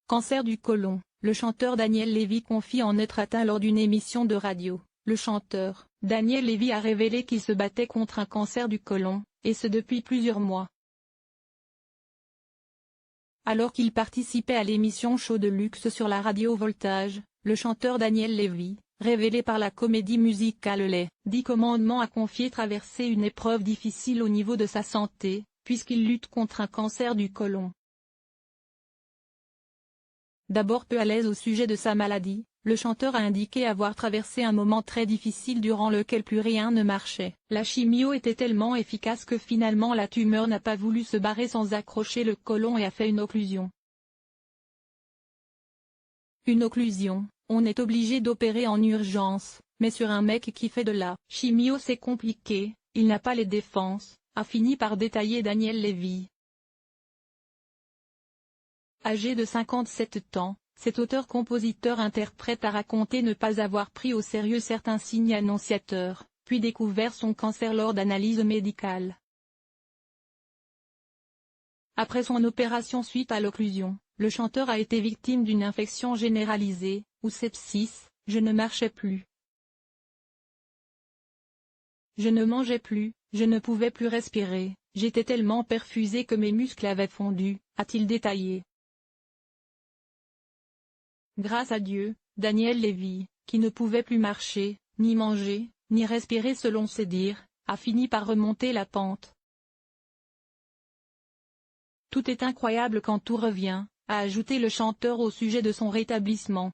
Cancer du côlon. Le chanteur Daniel Lévy confie en être atteint lors d'une émission de radio. Le chanteur, Daniel Lévy, a révélé qu'il se battait contre un cancer du côlon, et ce depuis plusieurs mois. Alors qu'il participait à l'émission Show de luxe sur la radio Voltage, le chanteur Daniel Lévy, révélé par la comédie musicale Les 10 Commandements, a confié traverser une épreuve difficile au niveau de sa santé, puisqu'il lutte contre un cancer du côlon. D'abord peu à l'aise au sujet de sa maladie, le chanteur a indiqué avoir traversé un moment très difficile durant lequel plus rien ne marchait. La chimio était tellement efficace que finalement la tumeur n'a pas voulu se barrer sans accrocher le côlon et a fait une occlusion. Une occlusion, on est obligé d'opérer en urgence, mais sur un mec qui fait de la chimio c'est compliqué, il n'a pas les défenses, a fini par détailler Daniel Lévy. Âgé de 57 ans, cet auteur-compositeur-interprète a raconté ne pas avoir pris au sérieux certains signes annonciateurs, puis découvert son cancer lors d'analyses médicales. Après son opération suite à l'occlusion, le chanteur a été victime d'une infection généralisée, ou sepsis. Je ne marchais plus. Je ne mangeais plus, je ne pouvais plus respirer, j'étais tellement perfusé que mes muscles avaient fondu, a-t-il détaillé. Grâce à Dieu, Daniel Lévy, qui ne pouvait plus marcher, ni manger, ni respirer selon ses dires, a fini par remonter la pente. Tout est incroyable quand tout revient, a ajouté le chanteur au sujet de son rétablissement.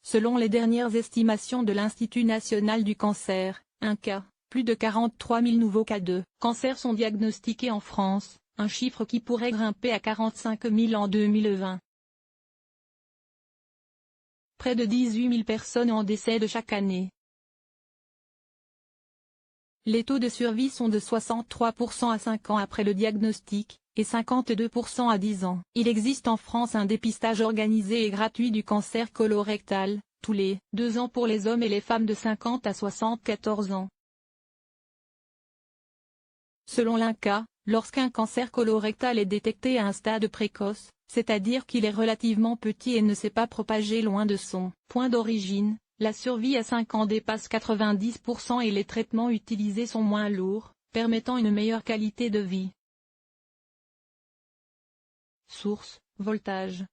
Selon les dernières estimations de l'Institut national du cancer, plus de 43 000 nouveaux cas de cancer sont diagnostiqués en France, un chiffre qui pourrait grimper à 45 000 en 2020. Près de 18 000 personnes en décèdent chaque année. Les taux de survie sont de 63% à 5 ans après le diagnostic, et 52% à 10 ans. Il existe en France un dépistage organisé et gratuit du cancer colorectal, tous les 2 ans pour les hommes et les femmes de 50 à 74 ans. Selon l'INCa, lorsqu'un cancer colorectal est détecté à un stade précoce, c'est-à-dire qu'il est relativement petit et ne s'est pas propagé loin de son point d'origine, la survie à 5 ans dépasse 90% et les traitements utilisés sont moins lourds, permettant une meilleure qualité de vie. Source: Voltage.